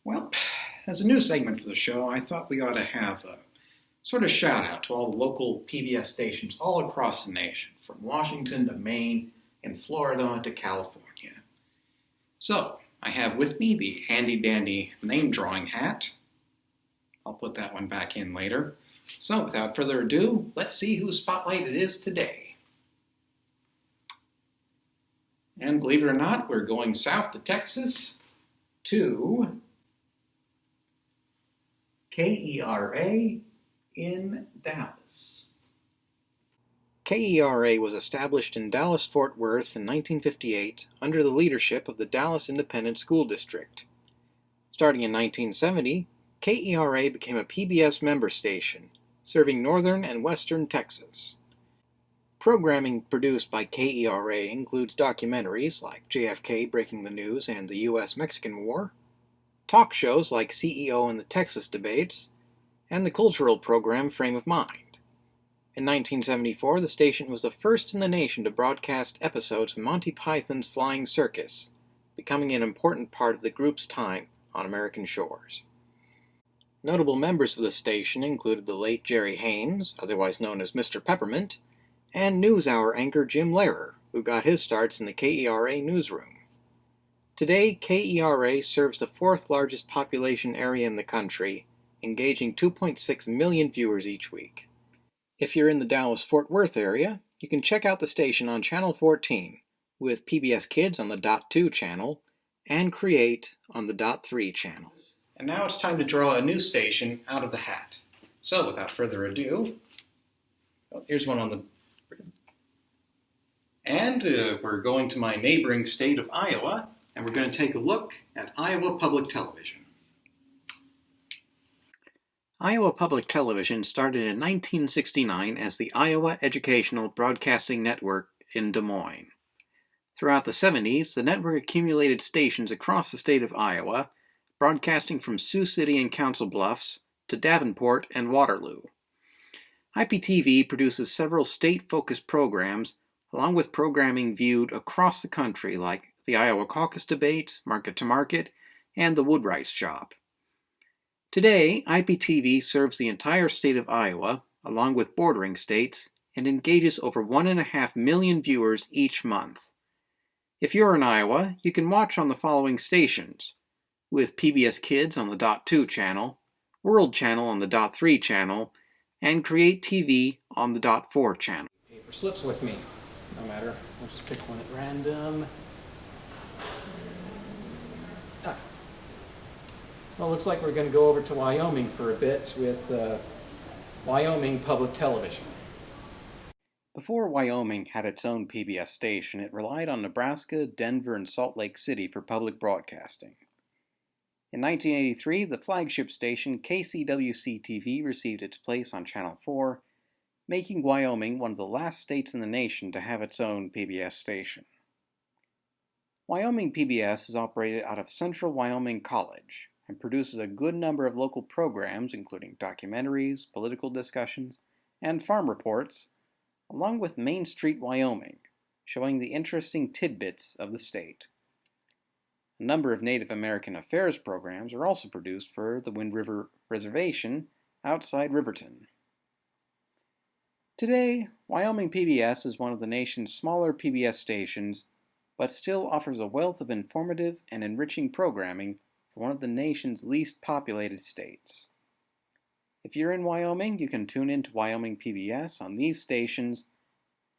Well, as a new segment for the show, I thought we ought to have a sort of shout out to all the local PBS stations all across the nation, from Washington to Maine and Florida to California. So, I have with me the handy dandy name drawing hat. I'll put that one back in later. So, without further ado, let's see whose spotlight it is today. And believe it or not, we're going south to Texas to KERA in Dallas. KERA was established in Dallas-Fort Worth in 1958 under the leadership of the Dallas Independent School District. Starting in 1970, KERA became a PBS member station, serving northern and western Texas. Programming produced by KERA includes documentaries like JFK Breaking the News and the U.S.-Mexican War, talk shows like CEO and the Texas Debates, and the cultural program Frame of Mind. In 1974, the station was the first in the nation to broadcast episodes of Monty Python's Flying Circus, becoming an important part of the group's time on American shores. Notable members of the station included the late Jerry Haynes, otherwise known as Mr. Peppermint, and NewsHour anchor Jim Lehrer, who got his starts in the KERA newsroom. Today, KERA serves the fourth largest population area in the country, engaging 2.6 million viewers each week. If you're in the Dallas-Fort Worth area, you can check out the station on Channel 14, with PBS Kids on the .2 channel, and Create on the .3 channel. And now it's time to draw a new station out of the hat. So, without further ado, here's one on the... And we're going to my neighboring state of Iowa, and we're going to take a look at Iowa Public Television. Iowa Public Television started in 1969 as the Iowa Educational Broadcasting Network in Des Moines. Throughout the 70s, the network accumulated stations across the state of Iowa, broadcasting from Sioux City and Council Bluffs to Davenport and Waterloo. IPTV produces several state-focused programs, along with programming viewed across the country like the Iowa Caucus Debates, Market to Market, and the Woodwright's Shop. Today, IPTV serves the entire state of Iowa, along with bordering states, and engages over 1.5 million viewers each month. If you're in Iowa, you can watch on the following stations, with PBS Kids on the .2 channel, World Channel on the .3 channel, and Create TV on the .4 channel. Paper slips with me, no matter. I'll just pick one at random. Well, looks like we're going to go over to Wyoming for a bit with Wyoming Public Television. Before Wyoming had its own PBS station, it relied on Nebraska, Denver, and Salt Lake City for public broadcasting. In 1983, the flagship station KCWC-TV received its place on Channel 4, making Wyoming one of the last states in the nation to have its own PBS station. Wyoming PBS is operated out of Central Wyoming College and produces a good number of local programs, including documentaries, political discussions, and farm reports, along with Main Street Wyoming, showing the interesting tidbits of the state. A number of Native American affairs programs are also produced for the Wind River Reservation outside Riverton. Today, Wyoming PBS is one of the nation's smaller PBS stations, but still offers a wealth of informative and enriching programming for one of the nation's least populated states. If you're in Wyoming, you can tune in to Wyoming PBS on these stations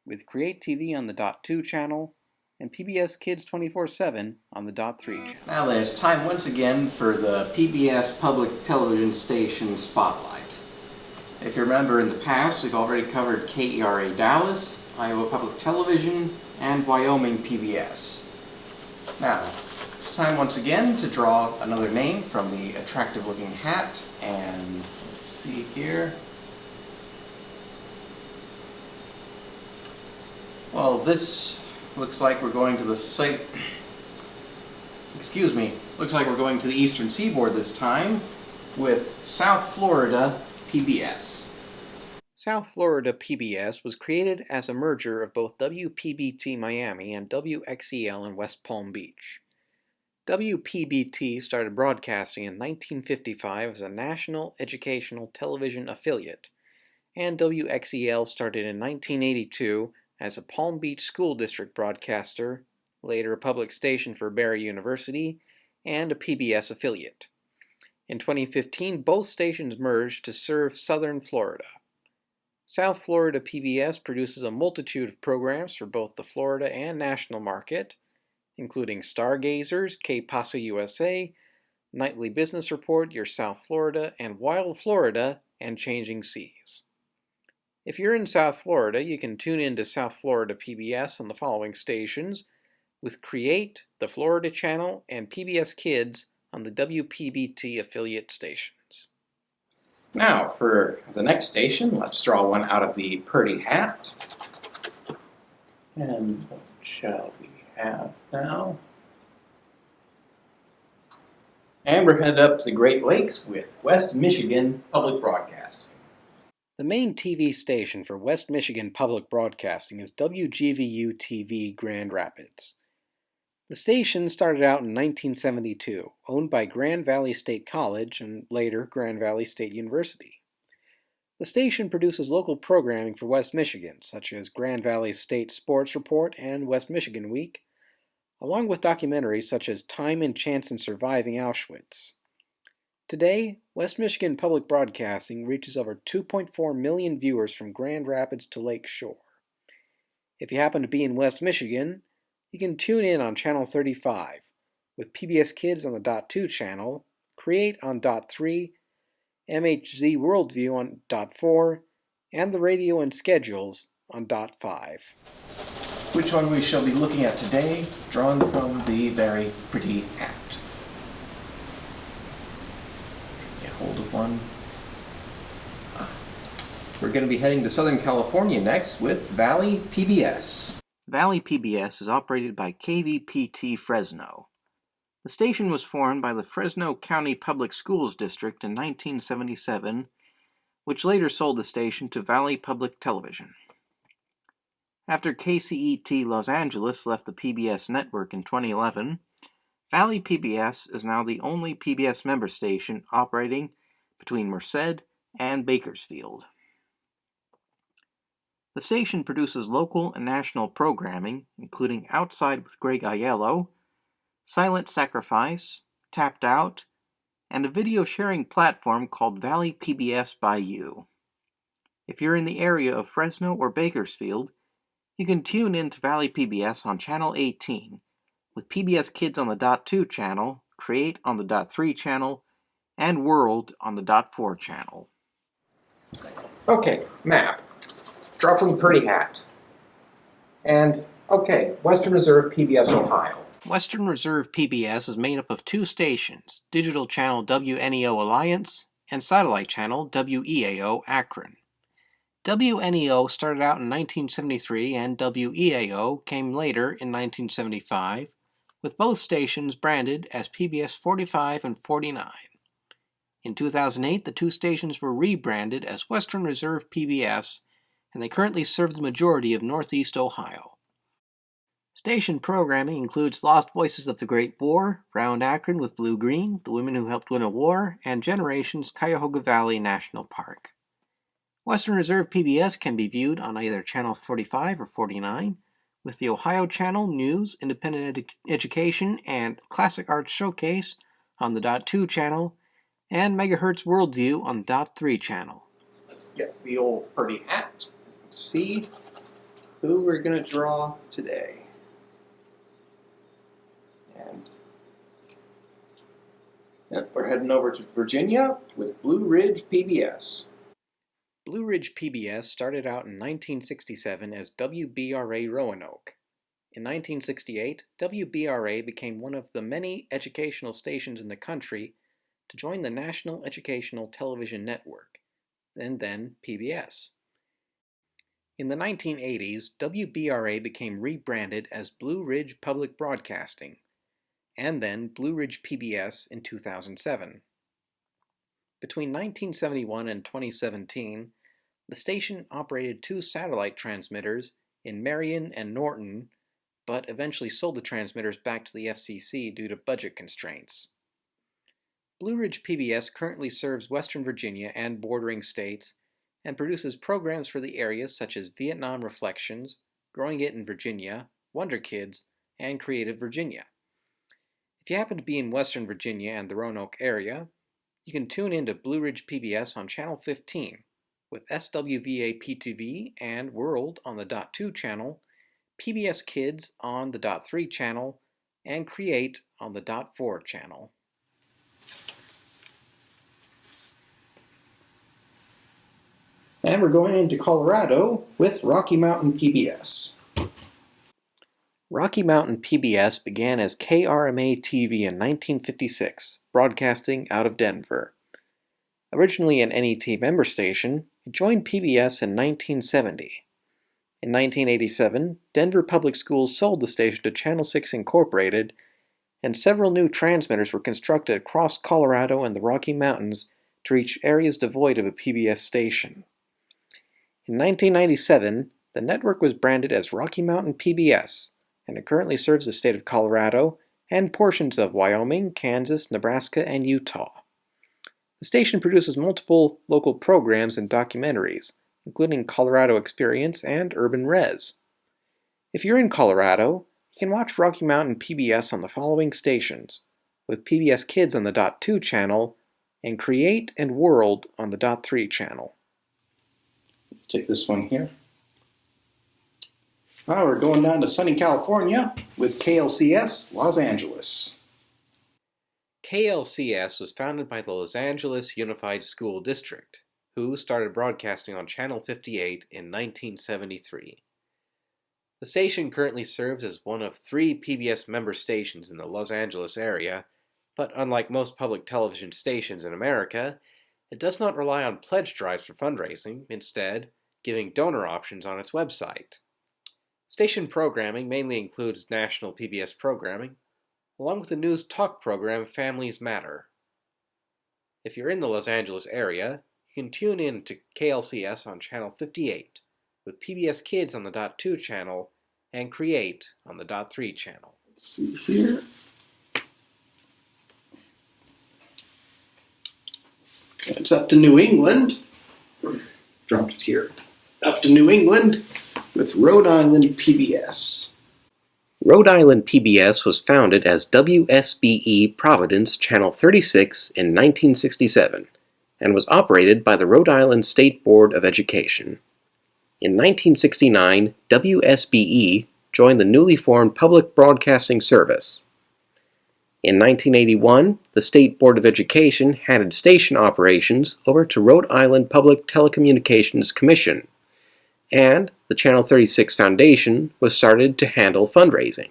with Create TV on the .2 channel and PBS Kids 24/7 on the .3 channel. Now then, it's time once again for the PBS Public Television Station Spotlight. If you remember in the past, we've already covered KERA Dallas, Iowa Public Television, and Wyoming PBS. Now, it's time once again to draw another name from the attractive-looking hat, and let's see here. Well, this looks like we're going to the site. Looks like we're going to the Eastern Seaboard this time with South Florida PBS. South Florida PBS was created as a merger of both WPBT Miami and WXEL in West Palm Beach. WPBT started broadcasting in 1955 as a national educational television affiliate, and WXEL started in 1982 as a Palm Beach School District broadcaster, later a public station for Barry University, and a PBS affiliate. In 2015, both stations merged to serve southern Florida. South Florida PBS produces a multitude of programs for both the Florida and national market, including Stargazers, K-Paso USA, Nightly Business Report, Your South Florida, and Wild Florida and Changing Seas. If you're in South Florida, you can tune in to South Florida PBS on the following stations, with Create, the Florida Channel, and PBS Kids on the WPBT affiliate stations. Now, for the next station, let's draw one out of the pretty hat. And what shall we have now? And we're headed up to the Great Lakes with West Michigan Public Broadcasting. The main TV station for West Michigan Public Broadcasting is WGVU-TV Grand Rapids. The station started out in 1972, owned by Grand Valley State College and later Grand Valley State University. The station produces local programming for West Michigan, such as Grand Valley State Sports Report and West Michigan Week, along with documentaries such as Time and Chance in Surviving Auschwitz. Today, West Michigan Public Broadcasting reaches over 2.4 million viewers from Grand Rapids to Lake Shore. If you happen to be in West Michigan, you can tune in on Channel 35, with PBS Kids on the .2 channel, Create on .3, MHZ Worldview on .4, and the radio and schedules on .5. Which one we shall be looking at today, drawn from the very pretty hat. Get hold of one. We're going to be heading to Southern California next with Valley PBS. Valley PBS is operated by KVPT Fresno. The station was formed by the Fresno County Public Schools District in 1977, which later sold the station to Valley Public Television. After KCET Los Angeles left the PBS network in 2011, Valley PBS is now the only PBS member station operating between Merced and Bakersfield. The station produces local and national programming, including Outside with Greg Aiello, Silent Sacrifice, Tapped Out, and a video sharing platform called Valley PBS by You. If you're in the area of Fresno or Bakersfield, you can tune in to Valley PBS on Channel 18, with PBS Kids on the .2 channel, Create on the .3 channel, and World on the .4 channel. Okay, map. Draw from the pretty hat. And, okay, Western Reserve PBS Ohio. Western Reserve PBS is made up of two stations, digital channel WNEO Alliance and satellite channel WEAO Akron. WNEO started out in 1973 and WEAO came later in 1975, with both stations branded as PBS 45 and 49. In 2008, the two stations were rebranded as Western Reserve PBS, and they currently serve the majority of Northeast Ohio. Station programming includes Lost Voices of the Great War, Round Akron with Blue Green, The Women Who Helped Win a War, and Generations Cuyahoga Valley National Park. Western Reserve PBS can be viewed on either Channel 45 or 49, with the Ohio Channel, News, Independent Education, and Classic Arts Showcase on the .2 channel, and Megahertz Worldview on the .3 channel. Let's get the old pretty hat. See who we're going to draw today. And we're heading over to Virginia with Blue Ridge PBS. Blue Ridge PBS started out in 1967 as WBRA Roanoke. In 1968, WBRA became one of the many educational stations in the country to join the National Educational Television Network, and then PBS. In the 1980s, WBRA became rebranded as Blue Ridge Public Broadcasting, and then Blue Ridge PBS in 2007. Between 1971 and 2017, the station operated two satellite transmitters in Marion and Norton but eventually sold the transmitters back to the FCC due to budget constraints. Blue Ridge PBS currently serves Western Virginia and bordering states and produces programs for the areas such as Vietnam Reflections, Growing It in Virginia, Wonder Kids, and Creative Virginia. If you happen to be in Western Virginia and the Roanoke area, you can tune in to Blue Ridge PBS on Channel 15, with SWVA PTV and World on the .2 channel, PBS Kids on the .3 channel, and Create on the .4 channel. And we're going into Colorado with Rocky Mountain PBS. Rocky Mountain PBS began as KRMA-TV in 1956, broadcasting out of Denver. Originally an NET member station, it joined PBS in 1970. In 1987, Denver Public Schools sold the station to Channel 6 Incorporated, and several new transmitters were constructed across Colorado and the Rocky Mountains to reach areas devoid of a PBS station. In 1997, the network was branded as Rocky Mountain PBS, and it currently serves the state of Colorado and portions of Wyoming, Kansas, Nebraska, and Utah. The station produces multiple local programs and documentaries, including Colorado Experience and Urban Res. If you're in Colorado, you can watch Rocky Mountain PBS on the following stations, with PBS Kids on the .2 channel and Create and World on the .3 channel. Take this one here. We're going down to sunny California with KLCS Los Angeles. KLCS was founded by the Los Angeles Unified School District, who started broadcasting on Channel 58 in 1973. The station currently serves as one of 3 PBS member stations in the Los Angeles area, but unlike most public television stations in America, it does not rely on pledge drives for fundraising, instead giving donor options on its website. Station programming mainly includes national PBS programming, along with the news talk program Families Matter. If you're in the Los Angeles area, you can tune in to KLCS on Channel 58, with PBS Kids on the .2 channel and Create on the .3 channel. Let's see here. It's up to New England. Dropped it here. Up to New England with Rhode Island PBS. Rhode Island PBS was founded as WSBE Providence Channel 36 in 1967 and was operated by the Rhode Island State Board of Education. In 1969, WSBE joined the newly formed Public Broadcasting Service. In 1981, the State Board of Education handed station operations over to Rhode Island Public Telecommunications Commission, and the Channel 36 Foundation was started to handle fundraising.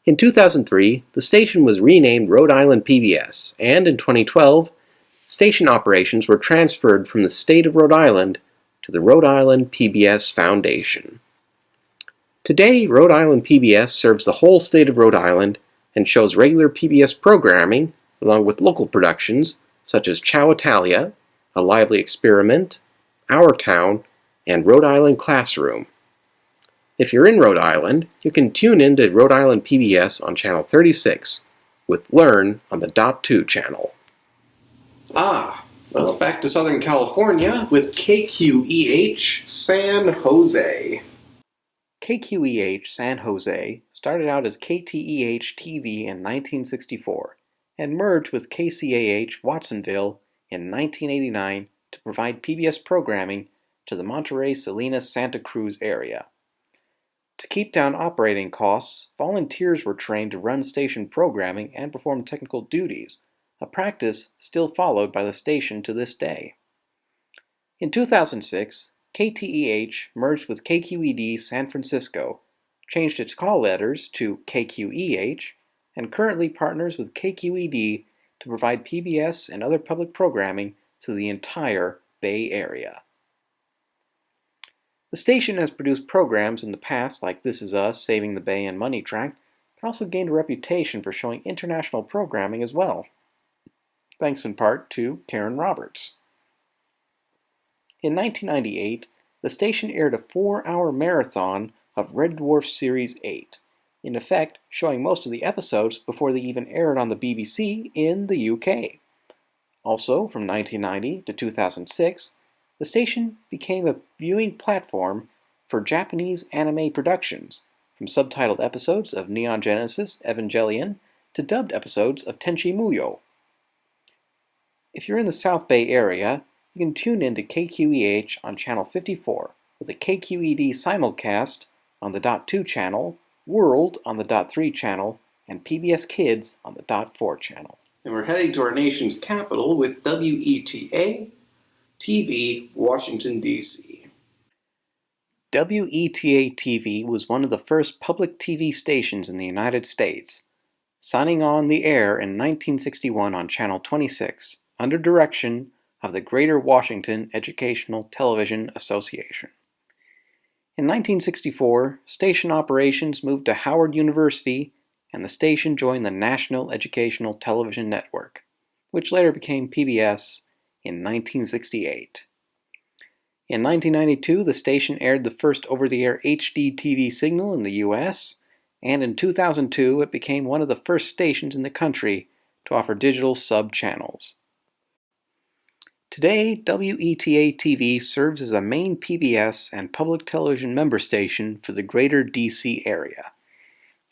In 2003, the station was renamed Rhode Island PBS, and in 2012, station operations were transferred from the state of Rhode Island to the Rhode Island PBS Foundation. Today, Rhode Island PBS serves the whole state of Rhode Island and shows regular PBS programming along with local productions such as Chow Italia, A Lively Experiment, Our Town, and Rhode Island Classroom. If you're in Rhode Island, you can tune in to Rhode Island PBS on Channel 36 with Learn on the .2 channel. Well, back to Southern California with KQEH San Jose. KQEH San Jose started out as KTEH TV in 1964 and merged with KCAH Watsonville in 1989 to provide PBS programming to the Monterey Salinas Santa Cruz area. To keep down operating costs, volunteers were trained to run station programming and perform technical duties, a practice still followed by the station to this day. In 2006, KTEH merged with KQED San Francisco, changed its call letters to KQEH, and currently partners with KQED to provide PBS and other public programming to the entire Bay Area. The station has produced programs in the past like This Is Us, Saving the Bay, and Money Track, but also gained a reputation for showing international programming as well, thanks in part to Karen Roberts. In 1998, the station aired a 4-hour marathon of Red Dwarf Series 8, in effect showing most of the episodes before they even aired on the BBC in the UK. Also, from 1990 to 2006, the station became a viewing platform for Japanese anime productions, from subtitled episodes of Neon Genesis Evangelion to dubbed episodes of Tenchi Muyo. If you're in the South Bay area, you can tune in to KQEH on Channel 54 with a KQED simulcast on the .2 channel, World on the .3 channel, and PBS Kids on the .4 channel. And we're heading to our nation's capital with WETA TV, Washington, D.C. WETA TV was one of the first public TV stations in the United States, signing on the air in 1961 on Channel 26, under direction of the Greater Washington Educational Television Association. In 1964, station operations moved to Howard University, and the station joined the National Educational Television Network, which later became PBS in 1968. In 1992, the station aired the first over-the-air HD TV signal in the U.S., and in 2002, it became one of the first stations in the country to offer digital sub-channels. Today, WETA TV serves as a main PBS and public television member station for the greater D.C. area,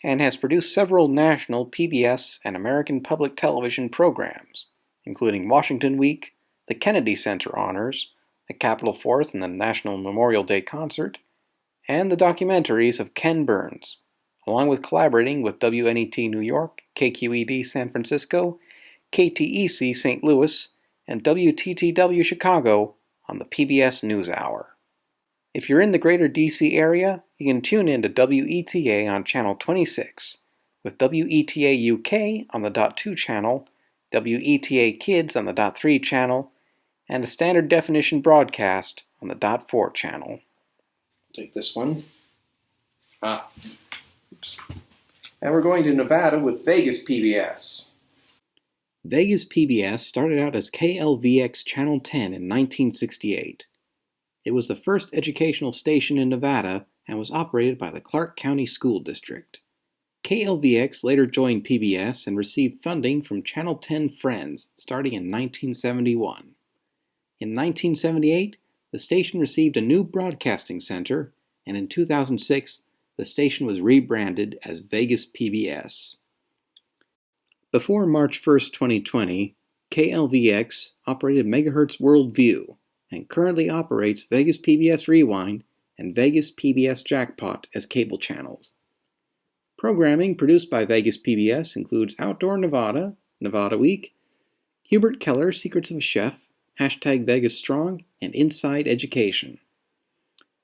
and has produced several national PBS and American public television programs, including Washington Week, the Kennedy Center Honors, the Capitol Fourth and the National Memorial Day Concert, and the documentaries of Ken Burns, along with collaborating with WNET New York, KQED San Francisco, KTEC St. Louis, and WTTW Chicago on the PBS NewsHour. If you're in the greater D.C. area, you can tune in to WETA on Channel 26, with WETA UK on the .2 channel, WETA Kids on the .3 channel, and a standard definition broadcast on the .4 channel. Take this one. Oops. And we're going to Nevada with Vegas PBS. Vegas PBS started out as KLVX Channel 10 in 1968. It was the first educational station in Nevada and was operated by the Clark County School District. KLVX later joined PBS and received funding from Channel 10 Friends starting in 1971. In 1978, the station received a new broadcasting center, and in 2006, the station was rebranded as Vegas PBS. Before March 1, 2020, KLVX operated Megahertz Worldview and currently operates Vegas PBS Rewind and Vegas PBS Jackpot as cable channels. Programming produced by Vegas PBS includes Outdoor Nevada, Nevada Week, Hubert Keller, Secrets of a Chef, #Vegas Strong, and Inside Education.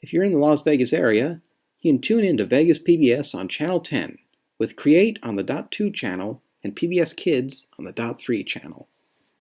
If you're in the Las Vegas area, you can tune in to Vegas PBS on Channel 10, with Create on the .2 channel and PBS Kids on the .3 channel.